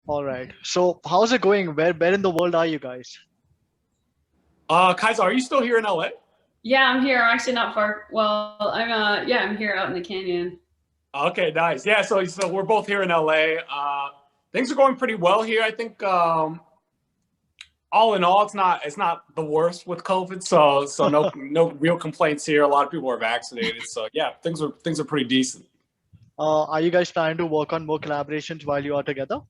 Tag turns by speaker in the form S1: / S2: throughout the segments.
S1: All right. So how's it going? Where in the world are you guys?
S2: Kaiser, are you still here in LA?
S3: Yeah, I'm here. I'm actually not far. Well, I'm here out in the canyon.
S2: Okay, nice. Yeah, so we're both here in LA. Things are going pretty well here. I think all in all, it's not the worst with COVID. So no real complaints here. A lot of people are vaccinated. So yeah, things are pretty decent.
S1: Are you guys planning to work on more collaborations while you are together?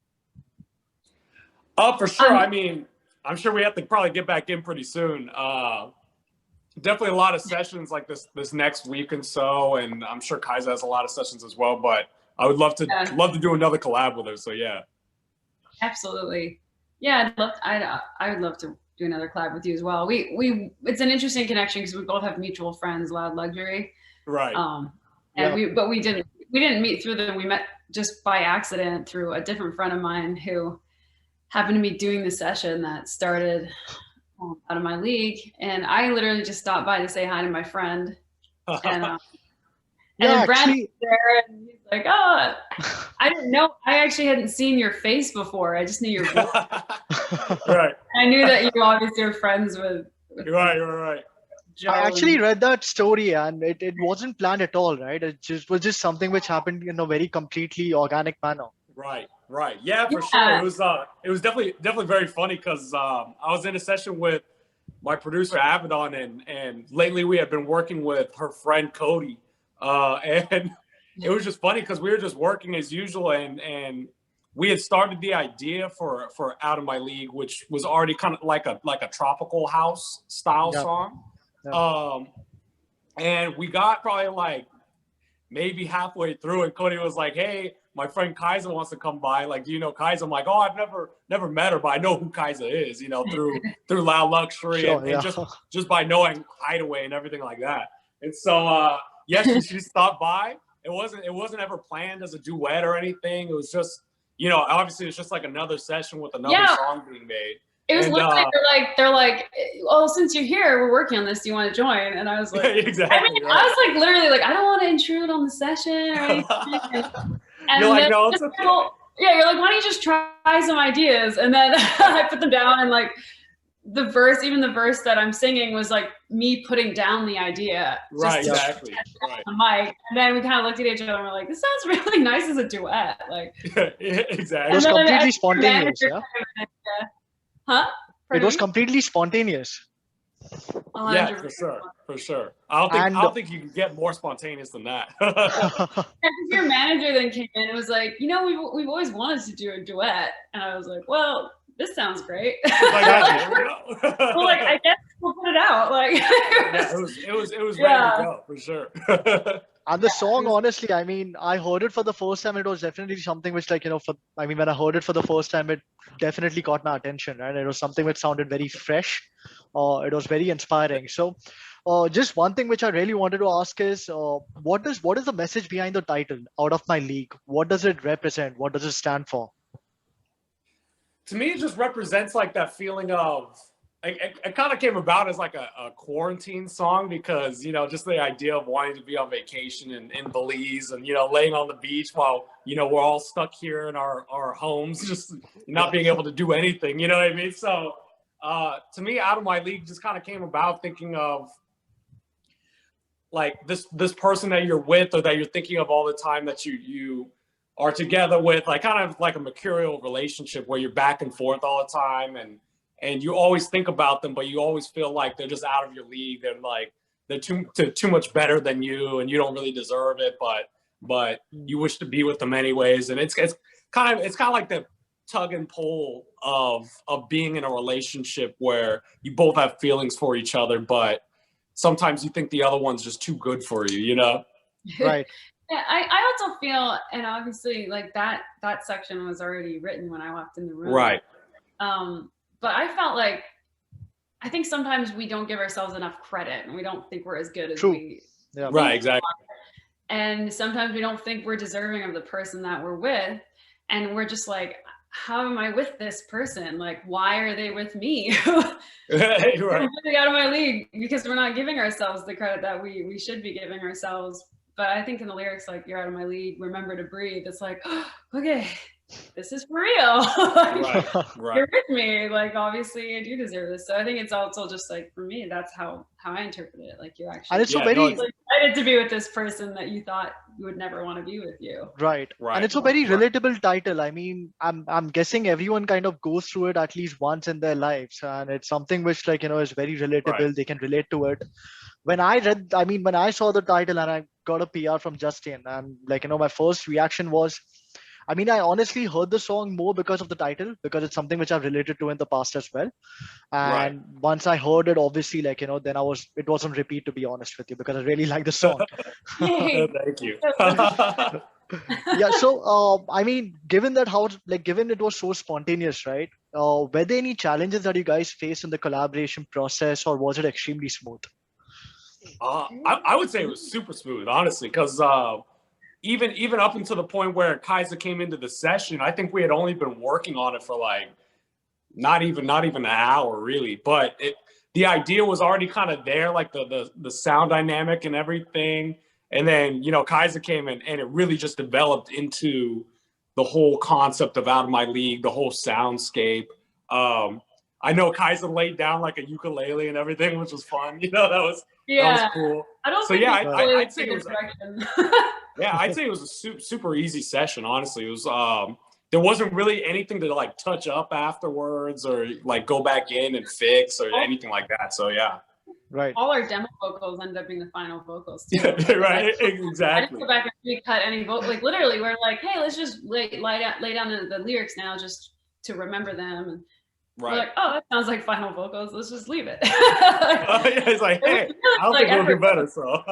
S2: For sure.
S3: Um,
S2: I mean, I'm sure we have to probably get back in pretty soon. Definitely a lot of sessions like this next week and so, and I'm sure Kaiser has a lot of sessions as well. But I would
S3: yeah,
S2: love to do another collab with her. So yeah.
S3: absolutely. Yeah, I would love to do another collab with you as well. It's an interesting connection because we both have mutual friends, Loud Luxury.
S2: Right.
S3: Um, and
S1: Yeah.
S3: we didn't meet through them. We met just by accident through a different friend of mine who happened to be doing the session that started out of my league, and I literally just stopped by to say hi to my friend, and
S1: Yeah,
S3: then Brandon
S1: actually,
S3: was there, and he's like, "Oh, I didn't know. I actually hadn't seen your face before. I just knew your voice.
S2: Right.
S3: I knew that you obviously were friends with
S2: You're right.
S1: I
S3: Joe."
S1: actually
S3: And
S1: read that story and it wasn't planned at all, right? It just was just something which happened in a very completely organic manner.
S2: Right. Yeah, for sure.
S3: yeah,
S2: It was definitely very funny because I was in a session with my producer Abaddon, and lately we have been working with her friend Cody, and it was just funny because we were just working as usual, and we had started the idea for Out of My League, which was already kind of like a tropical house style
S1: Yeah,
S2: song.
S1: yeah.
S2: Um, and we got probably like maybe halfway through, and Cody was like, "Hey, my friend Kaiser wants to come by. Like, do you know Kaiser?" I'm like, "Oh, I've never met her, but I know who Kaiser is. You know, through Loud Luxury
S1: Sure,
S2: and
S1: yeah.
S2: just by knowing Hideaway and everything like that." And so, yeah, she stopped by. It wasn't ever planned as a duet or anything. It was just, obviously it's just like another session with another
S3: yeah.
S2: song being made.
S3: It was
S2: And
S3: literally they're like, "Oh, since you're here, we're working on this. Do you want to join?" And I was like,
S2: exactly
S3: I
S2: right.
S3: was like literally like, I don't want to intrude on the session or anything.
S2: You're
S3: And
S2: like,
S3: then
S2: no, it's okay.
S3: yeah, you're like, why don't you just try some ideas? And then I put them down, and like even the verse that I'm singing was like me putting down the idea
S2: Right,
S1: Yeah.
S2: exactly. Right.
S3: on the mic. And then we kind of looked at each other and we're like, this sounds really nice as a duet. Like,
S1: It
S3: and
S1: was
S2: Exactly.
S3: then I
S1: completely
S3: think the
S1: spontaneous,
S3: manager
S1: yeah.
S3: kind of, huh?
S1: It
S3: Pardon
S1: was
S3: me?
S1: completely spontaneous.
S2: Yeah,
S3: 100%.
S2: for sure. I
S1: And
S2: don't think you can get more spontaneous than that.
S3: And your manager then came in and was like, we've always wanted to do a duet. And I was like, well, this sounds great.
S2: Like,
S1: that
S2: yeah, here we
S3: Well, like,
S2: go.
S3: I guess we'll put it out. Like,
S2: Yeah, it was ready to
S3: yeah,
S2: go for sure.
S1: and the song, honestly, I mean, I heard it for the first time. It was definitely something which, like, I mean, when I heard it for the first time, it definitely caught my attention, right? It was something which sounded very fresh. It was very inspiring. So, just one thing which I really wanted to ask is, what is the message behind the title, Out of My League? What does it represent? What does it stand for?
S2: To me, it just represents like that feeling of it kind of came about as like a quarantine song because just the idea of wanting to be on vacation in Belize and laying on the beach while we're all stuck here in our homes just not
S1: Yeah.
S2: being able to do anything, you know what I mean? So to me, Out of My League just kind of came about thinking of like this person that you're with or that you're thinking of all the time that you are together with, like kind of like a mercurial relationship where you're back and forth all the time, and you always think about them, but you always feel like they're just out of your league. They're like they're too much better than you, and you don't really deserve it, but you wish to be with them anyways. And it's kind of like the tug and pull of being in a relationship where you both have feelings for each other, but sometimes you think the other one's just too good for you, you know?
S1: Right.
S3: Yeah, I also feel, and obviously, like that section was already written when I walked in the room.
S2: Right.
S3: But I felt like I think sometimes we don't give ourselves enough credit, and we don't think we're as good as
S1: True.
S3: we
S1: Yeah.
S2: Right,
S3: think.
S2: exactly.
S3: And sometimes we don't think we're deserving of the person that we're with, and we're just like, how am I with this person? Like, why are they with me?
S2: Right.
S3: I'm really out of my league because we're not giving ourselves the credit that we should be giving ourselves. But I think in the lyrics, like, you're out of my league, remember to breathe. It's like, okay, this is for real.
S2: Right, right.
S3: You're with me. Like, obviously, I do deserve this. So I think it's also just like, for me, that's how I interpret it. Like, you're actually
S1: And it's so
S2: Yeah,
S1: very
S2: no,
S3: excited to be with this person that you thought you would never want to be with you.
S1: right. And
S2: right,
S1: it's a very
S2: right.
S1: relatable title. I mean, I'm guessing everyone kind of goes through it at least once in their lives, and it's something which, like, is very relatable.
S2: Right.
S1: They can relate to it. When I saw the title and I got a PR from Justin, and, like, my first reaction was, I mean, I honestly heard the song more because of the title, because it's something which I've related to in the past as well.
S2: Right.
S1: And once I heard it, obviously, like, then it was on repeat, to be honest with you, because I really like the song.
S3: Yay.
S2: Thank you.
S1: Yeah. So, I mean, given it was so spontaneous, right? Were there any challenges that you guys faced in the collaboration process, or was it extremely smooth?
S2: I would say it was super smooth, honestly, because even up until the point where Kiesza came into the session, I think we had only been working on it for like not even an hour, really. But the idea was already kind of there, like the sound dynamic and everything. And then, Kiesza came in, and it really just developed into the whole concept of Out of My League, the whole soundscape. I know Kiesza laid down like a ukulele and everything, which was fun. That was cool.
S3: I don't
S2: So
S3: think
S2: yeah,
S3: I'd say it was
S2: I'd say it was a super easy session. Honestly, it was. There wasn't really anything to like touch up afterwards or like go back in and fix or anything like that. So yeah.
S1: Right.
S3: All our demo vocals end up being the final vocals too.
S2: Yeah, right. Exactly.
S3: I didn't go back and recut any vocal. Like, literally, we're like, hey, let's just lay down the lyrics now, just to remember them. And
S2: right.
S3: we're like, oh, that sounds like final vocals. Let's just leave it.
S2: It's like, hey, I don't think we'll do better. So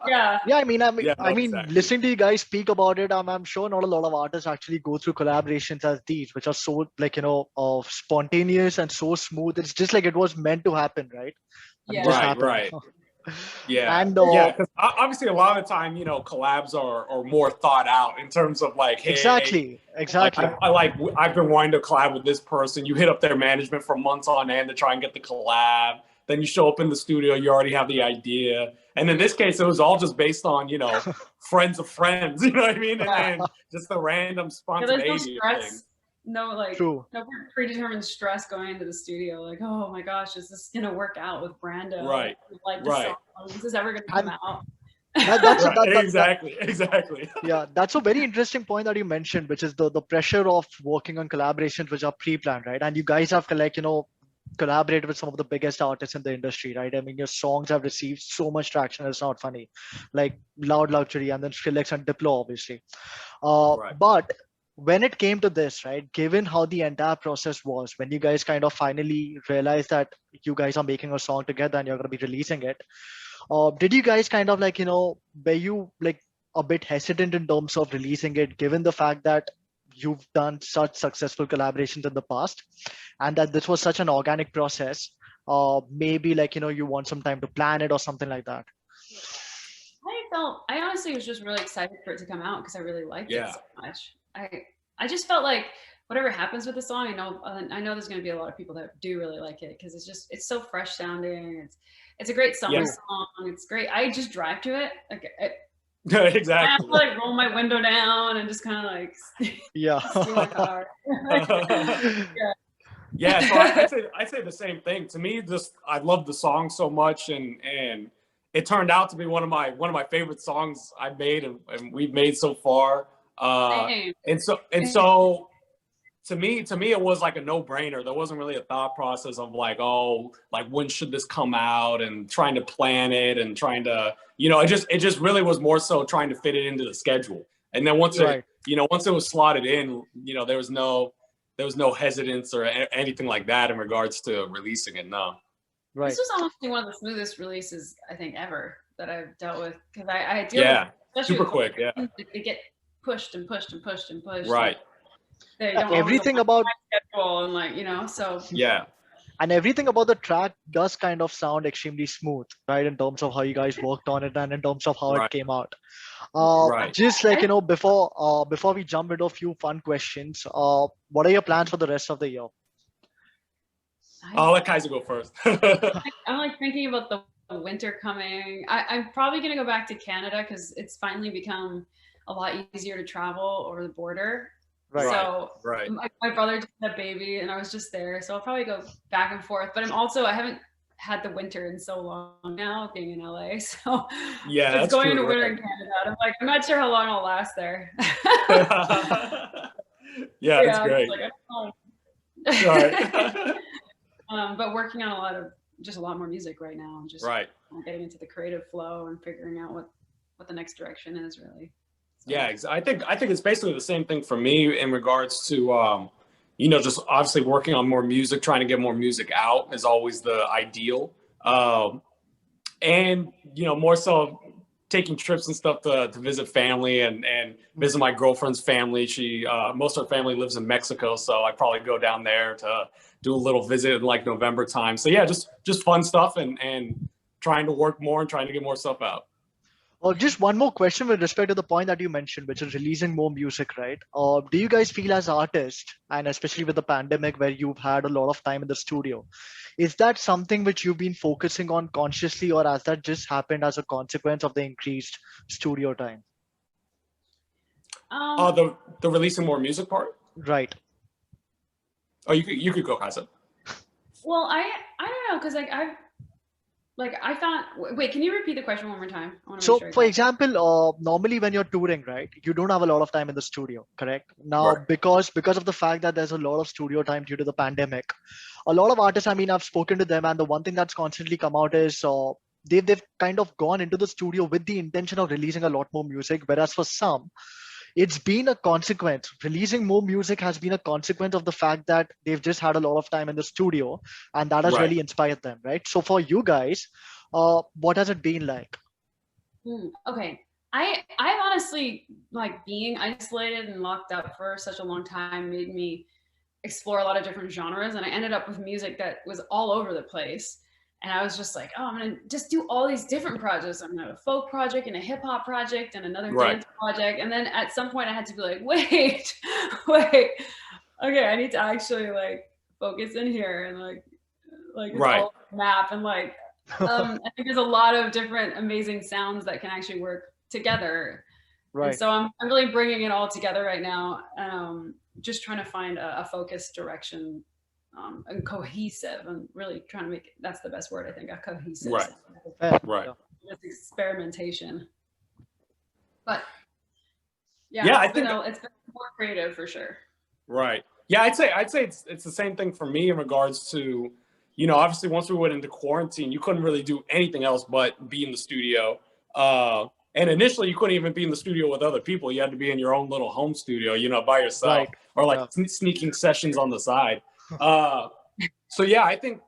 S3: yeah.
S1: Yeah, I mean,
S2: exactly.
S1: Listening to you guys speak about it, I'm sure not a lot of artists actually go through collaborations as these, which are so, like, spontaneous and so smooth. It's just like it was meant to happen, right? And
S3: Yeah.
S1: just
S2: Right,
S1: happened.
S2: right. Yeah.
S1: And
S2: yeah, because obviously a lot of the time, collabs are more thought out in terms of like, hey,
S1: exactly.
S2: I've been wanting to collab with this person. You hit up their management for months on end to try and get the collab. Then you show up in the studio, you already have the idea. And in this case, it was all just based on, friends of friends, you know what I mean? And then just the random spontaneity of things.
S3: No predetermined stress going into the studio. Like, oh my gosh, is this gonna work out with Brando?
S2: Right.
S3: Like, is this ever gonna come out?
S2: Exactly.
S1: Yeah, that's a very interesting point that you mentioned, which is the pressure of working on collaborations which are pre-planned, right? And you guys have collaborated with some of the biggest artists in the industry, right? I mean, your songs have received so much traction. It's not funny, like Loud Luxury and then Skrillex and Diplo, obviously. But when it came to this, right, given how the entire process was, when you guys kind of finally realized that you guys are making a song together and you're going to be releasing it, did you guys kind of were you like a bit hesitant in terms of releasing it, given the fact that you've done such successful collaborations in the past and that this was such an organic process? Maybe you want some time to plan it or something like that?
S3: I honestly was just really excited for it to come out because I really liked it so much. I just felt like whatever happens with the song, I know there's going to be a lot of people that do really like it because it's so fresh sounding. It's a great summer song. It's great. I just drive to it.
S2: Exactly.
S3: I have to roll my window down and just kind of steal my car.
S2: Yeah. So I'd say the same thing. To me, I love the song so much, and it turned out to be one of my favorite songs I've made and we've made so far. And so to me it was like a no-brainer. There wasn't really a thought process of like, oh, like when should this come out and trying to plan it and trying to, it just really was more so trying to fit it into the schedule. And then once it was slotted in, there was no hesitance or anything like that in regards to releasing it. No.
S3: Right. This was honestly one of the smoothest releases I think ever that I've dealt with because I deal with
S2: super quick. Yeah.
S3: They get pushed and pushed and pushed and pushed.
S2: Right.
S3: They don't
S1: everything about
S3: schedule and so
S1: yeah. And everything about the track does kind of sound extremely smooth, right? In terms of how you guys worked on it and in terms of how it came out. Just before we jump into a few fun questions, what are your plans for the rest of the year?
S2: I'll let Kiesza go first.
S3: I'm thinking about the winter coming. I'm probably going to go back to Canada because it's finally become a lot easier to travel over the border.
S1: Right.
S3: So
S2: Right.
S3: my brother just had a baby and I was just there. So I'll probably go back and forth. But I haven't had the winter in so long now, being in LA. So
S2: Yeah,
S3: it's
S2: that's
S3: going
S2: true,
S3: into winter
S2: right.
S3: in Canada. And I'm like, I'm not sure how long I'll last there.
S2: Yeah, that's
S3: I'm
S2: great.
S3: just like, I don't know.
S2: Right.
S3: But working on a lot more music right now. I'm just
S2: Right.
S3: getting into the creative flow and figuring out what the next direction is really. So.
S2: Yeah, I think it's basically the same thing for me in regards to just obviously working on more music, trying to get more music out is always the ideal. And more so taking trips and stuff to visit family and visit my girlfriend's family. She most of her family lives in Mexico, so I probably go down there to do a little visit in like November time. So yeah, just fun stuff and trying to work more and trying to get more stuff out.
S1: Just one more question with respect to the point that you mentioned, which is releasing more music, right? Do you guys feel as artists, and especially with the pandemic where you've had a lot of time in the studio, is that something which you've been focusing on consciously, or has that just happened as a consequence of the increased studio time?
S2: The releasing more music part?
S1: Right.
S2: Oh, you could go, Kiesza.
S3: Well, I don't know, because I found. Wait, can you repeat the question one more time?
S1: So, for example, normally when you're touring, right, you don't have a lot of time in the studio, correct? Now,
S2: Right.
S1: because of the fact that there's a lot of studio time due to the pandemic, a lot of artists, I mean, I've spoken to them, and the one thing that's constantly come out is they've kind of gone into the studio with the intention of releasing a lot more music, whereas for some, it's been a consequence. Releasing more music has been a consequence of the fact that they've just had a lot of time in the studio, and that has
S2: Right.
S1: really inspired them, right? So for you guys, what has it been like?
S3: Okay. I honestly, like, being isolated and locked up for such a long time made me explore a lot of different genres, and I ended up with music that was all over the place. And I was just like, oh, I'm gonna just do all these different projects. I'm gonna have a folk project and a hip hop project and another dance project. And then at some point I had to be like, wait, okay, I need to actually like focus in here and like it's all map and like I think there's a lot of different amazing sounds that can actually work together. Right. And so I'm really bringing it all together right now. Just trying to find a focused direction. And cohesive, and really trying to make that's the best word, I think, a cohesive.
S2: Right.
S3: Just experimentation. But
S2: I think
S3: it's been more creative for sure.
S2: Right. Yeah, I'd say it's the same thing for me in regards to, obviously once we went into quarantine, you couldn't really do anything else but be in the studio. And initially you couldn't even be in the studio with other people. You had to be in your own little home studio, by yourself, or like sneaking sessions on the side. So yeah, I think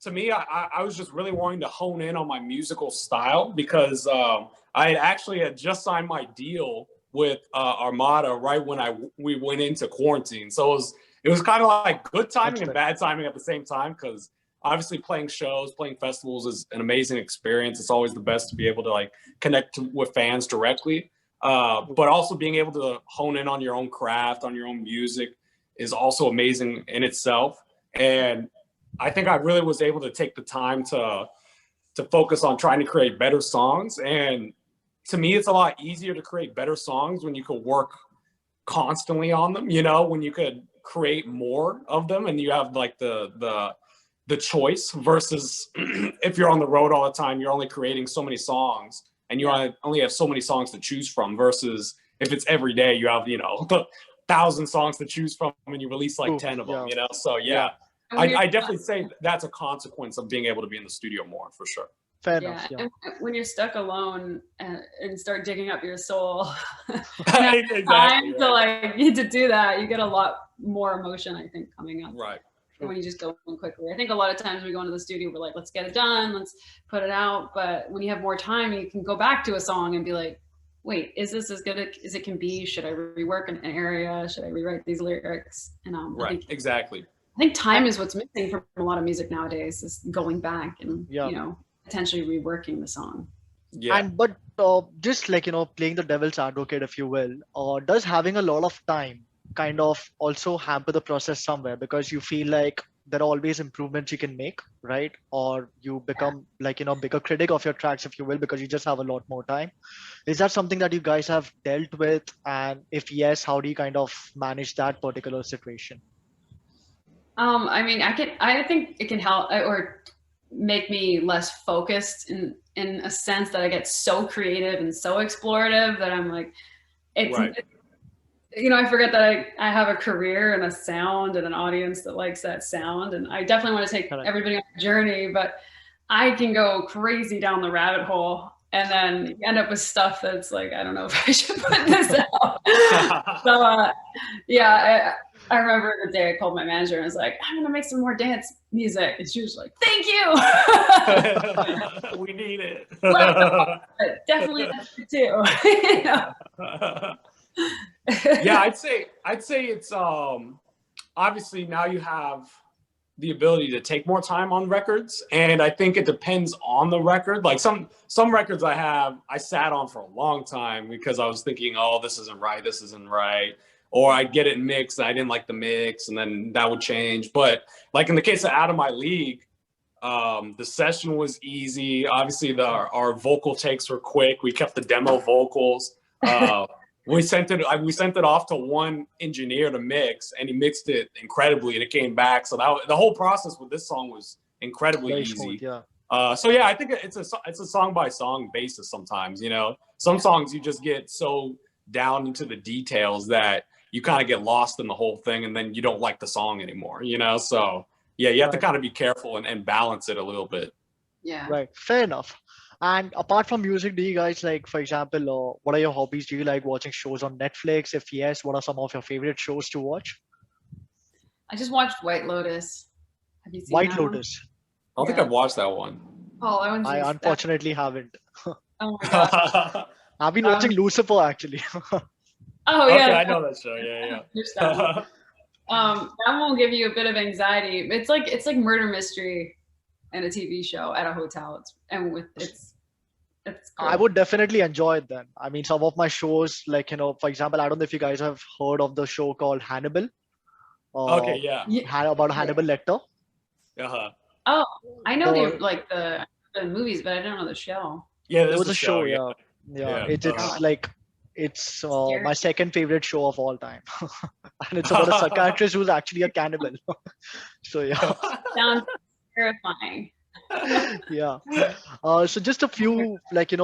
S2: to me, I was just really wanting to hone in on my musical style because I had just signed my deal with Armada right when we went into quarantine. So it was kind of like good timing and bad timing at the same time, because obviously playing shows, playing festivals is an amazing experience. It's always the best to be able to like connect with fans directly, but also being able to hone in on your own craft, on your own music, is also amazing in itself. And I think I really was able to take the time to focus on trying to create better songs. And to me, it's a lot easier to create better songs when you could work constantly on them, when you could create more of them and you have like the choice, versus if you're on the road all the time, you're only creating so many songs and you only have so many songs to choose from, versus if it's every day, you have, 1,000 songs to choose from and you release like 10 of them, So I definitely say that's a consequence of being able to be in the studio more, for sure.
S1: Fair enough.
S3: And when you're stuck alone and start digging up your soul,
S2: exactly,
S3: time to like need to do that, you get a lot more emotion, I think, coming up.
S2: Right.
S3: When you just go in quickly. I think a lot of times we go into the studio, we're like, let's get it done, let's put it out. But when you have more time, you can go back to a song and be like, wait, is this as good as it can be? Should I rework an area? Should I rewrite these lyrics? And
S2: exactly.
S3: I think time is what's missing from a lot of music nowadays, is going back and potentially reworking the song.
S1: Yeah. And but just like playing the devil's advocate, if you will, does having a lot of time kind of also hamper the process somewhere, because you feel like there are always improvements you can make, right? Or you become like, bigger critic of your tracks, if you will, because you just have a lot more time. Is that something that you guys have dealt with? And if yes, how do you kind of manage that particular situation?
S3: I mean, I think it can help or make me less focused in a sense that I get so creative and so explorative that I'm like, it's,
S2: Right.
S3: I forget that I have a career and a sound and an audience that likes that sound. And I definitely want to take everybody on a journey, but I can go crazy down the rabbit hole and then you end up with stuff that's like, I don't know if I should put this out. So, yeah, I remember the day I called my manager and I was like, I'm going to make some more dance music. And she was like, thank you.
S2: We need it.
S3: Definitely too.
S2: Yeah, I'd say it's obviously now you have the ability to take more time on records, and I think it depends on the record. Like some records I sat on for a long time because I was thinking, oh, this isn't right, or I'd get it mixed and I didn't like the mix, and then that would change. But like in the case of Out of My League, the session was easy. Obviously our vocal takes were quick. We kept the demo vocals. We sent it off to one engineer to mix, and he mixed it incredibly, and it came back. So the whole process with this song was incredibly easy. Smooth,
S1: yeah.
S2: So yeah, I think it's a song by song basis sometimes. Some songs you just get so down into the details that you kind of get lost in the whole thing, and then you don't like the song anymore. So yeah, you have to kind of be careful and balance it a little bit.
S3: Yeah.
S1: Right. Fair enough. And apart from music, do you guys like, for example, what are your hobbies? Do you like watching shows on Netflix? If yes, what are some of your favorite shows to watch?
S3: I just watched White Lotus. Have you seen
S1: White
S3: that
S1: Lotus?
S2: One? I don't think I've watched that one.
S3: Oh, that one's
S1: I unfortunately haven't.
S3: Oh my god.
S1: I've been watching Lucifer actually.
S3: Oh yeah.
S2: Okay, I know that show. Yeah.
S3: That one will give you a bit of anxiety. It's like murder mystery and a TV show at a hotel. It's cool.
S1: I would definitely enjoy it then. I mean, some of my shows, like, for example, I don't know if you guys have heard of the show called Hannibal.
S2: Okay, yeah.
S1: About Hannibal Lecter.
S2: Uh-huh.
S3: Oh, I know the movies, but I don't know the show.
S2: Yeah,
S1: it was a show. Yeah. It's like it's my second favorite show of all time, and it's about a psychiatrist who's actually a cannibal. So yeah.
S3: Sounds terrifying.
S1: Yeah. So just a few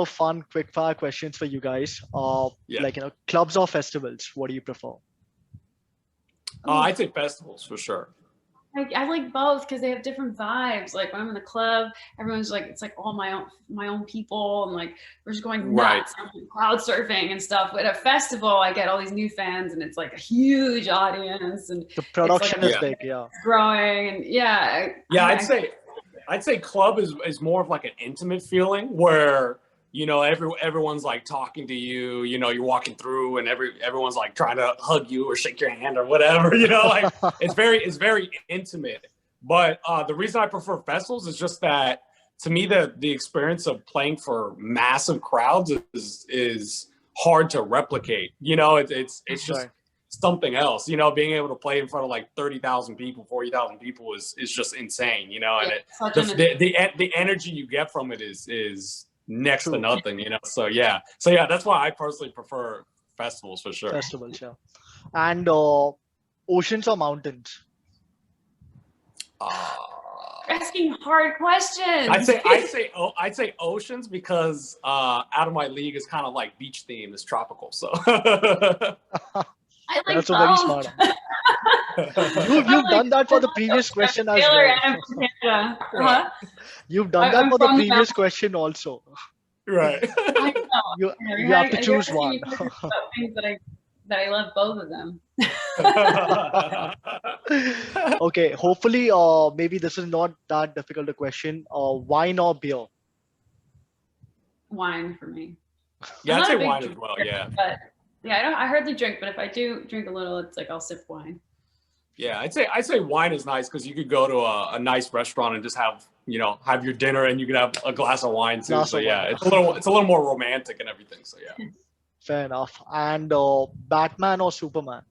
S1: fun quick fire questions for you guys. Clubs or festivals, what do you prefer?
S2: I'd say festivals for sure.
S3: I like both because they have different vibes. Like when I'm in the club, everyone's like, it's like all my own people, and like we're just going nuts, crowd surfing and stuff. But at a festival, I get all these new fans, and it's like a huge audience, and
S1: the production is big,
S3: growing, and
S2: I'd say club is more of like an intimate feeling where everyone's like talking to you, you're walking through and everyone's like trying to hug you or shake your hand or whatever, like it's very intimate. But the reason I prefer festivals is just that to me the experience of playing for massive crowds is hard to replicate. It's just something else, being able to play in front of like 30,000 people, 40,000 people is just insane, and the energy you get from it is next to nothing, So yeah, that's why I personally prefer festivals for sure.
S1: Festivals, yeah. And oceans or mountains?
S3: Asking hard questions.
S2: I'd say oceans because Out of My League is kind of like beach theme, is tropical, so.
S3: I like
S1: that's very smart. You've done that for the previous question as well. You've done that for the previous question also.
S2: Right.
S3: I know.
S1: You have to choose one.
S3: Things that I love both of them.
S1: Okay, hopefully maybe this is not that difficult a question. Wine or beer?
S3: Wine for me.
S2: Yeah, I'd say wine as well, yeah.
S3: But yeah, I hardly drink, but if I do drink a little, it's like I'll sip wine.
S2: Yeah, I'd say wine is nice because you could go to a nice restaurant and just have your dinner and you can have a glass of wine too. So yeah, it's a little more romantic and everything. So yeah.
S1: Fair enough. And Batman or Superman?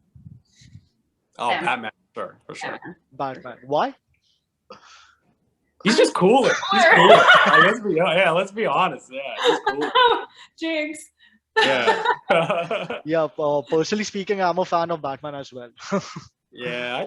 S2: Oh, Batman, for sure.
S1: Batman. Why?
S2: He's just cooler. He's cooler. Like, let's be honest. Yeah, he's cooler.
S3: Jinx.
S2: Yeah.
S1: Yeah, personally speaking, I'm a fan of Batman as well.
S2: Yeah,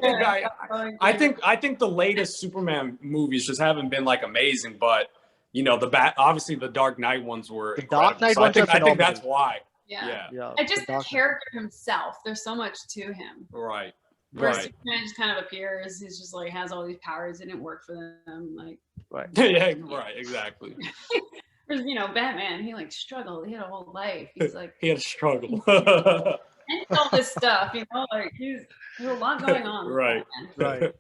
S2: I think the latest Superman movies just haven't been like amazing, but you know, obviously the Dark Knight ones were
S1: The
S2: incredible.
S1: Dark Knight
S2: So
S1: ones are
S2: I think
S1: phenomenal.
S2: that's why.
S3: Yeah.
S2: Yeah.
S3: And just
S1: The
S3: the
S1: Dark Knight.
S3: character himself. There's so much to him.
S2: Right.
S3: Where
S2: Right.
S3: Superman just kind of appears. He's just like has all these powers. It didn't work for them. Like.
S1: Right.
S2: Yeah. Right. Exactly.
S3: Whereas, you know, Batman, he like struggled. He had a whole life. He's like
S2: He had a struggle.
S3: and all this stuff, you know, like there's a lot going on. with
S2: Right.
S3: Batman.
S1: Right.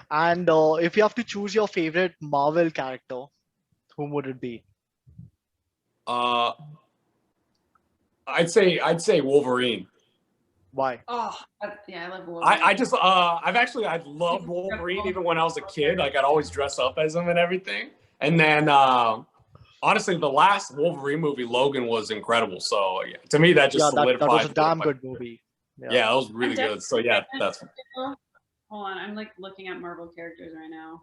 S1: And if you have to choose your favorite Marvel character, whom would it be?
S2: I'd say Wolverine.
S1: Why?
S3: Oh, yeah, I love Wolverine.
S2: I've loved Wolverine even when I was a kid. Like I'd always dress up as him and everything. And then honestly, the last Wolverine movie, Logan, was incredible. So yeah, to me, that just solidified.
S1: That was a damn good movie.
S2: Yeah, that was really good. So yeah, that's.
S3: Hold on, I'm like looking at Marvel characters right now.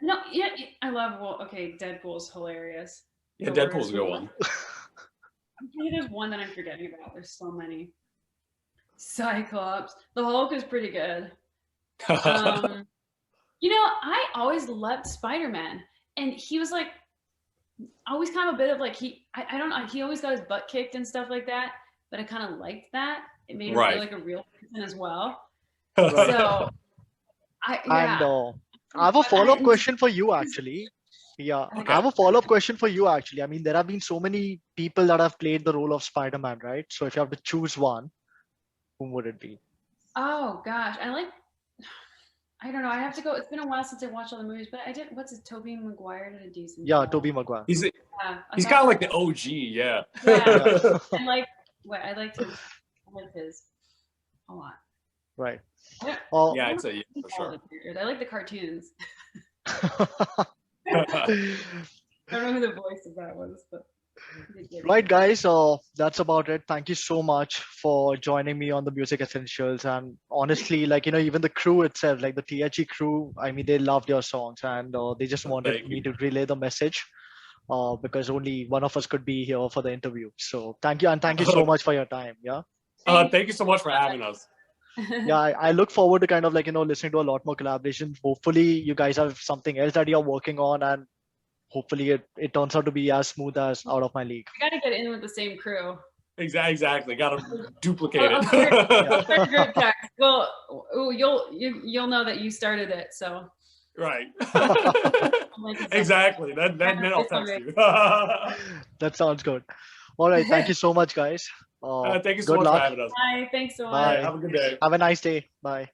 S3: No, yeah, I love. Okay, Deadpool's hilarious.
S2: Yeah, Deadpool's a good one.
S3: There's one that I'm forgetting about. There's so many. Cyclops. The Hulk is pretty good. You know, I always loved Spider-Man, and he was like always kind of a bit of like I don't know. He always got his butt kicked and stuff like that, but I kind of liked that. It made him feel like a real person as well. So, I
S1: have a follow-up question for you, actually. Yeah,
S3: Okay.
S1: I have a follow-up question for you, actually. I mean, there have been so many people that have played the role of Spider-Man, right? So if you have to choose one, whom would it be?
S3: Oh gosh, I don't know. I have to go. It's been a while since I watched all the movies, but I did. What's his Tobey Maguire did a decent.
S1: Yeah,
S3: job.
S1: Tobey Maguire.
S2: He's kind of like the OG, yeah.
S3: Yeah. And like, I liked his a lot.
S1: Right.
S3: Yeah,
S2: I'd say yeah, for sure.
S3: I like the cartoons. I don't know who the voice of that was, but.
S1: Right, guys. That's about it. Thank you so much for joining me on the Music Essentials. And honestly, like, you know, even the crew itself, like the THE crew, I mean, they loved your songs, and they just wanted me to relay the message because only one of us could be here for the interview. So thank you. And thank you so much for your time. Yeah.
S2: Thank you so much for having us.
S1: Yeah, I look forward to kind of like, you know, listening to a lot more collaborations. Hopefully you guys have something else that you're working on, and hopefully it turns out to be as smooth as Out of My League.
S3: We gotta get in with the same crew.
S2: Exactly. Gotta duplicate it.
S3: Group text. Well, you'll know that you started it, so.
S2: Right. Exactly. Then I'll text you.
S1: That sounds good. All right. Thank you so much, guys.
S2: Thank you so much for having us.
S3: Bye. Thanks so much.
S1: Bye.
S2: Have a good day.
S1: Have a nice day. Bye.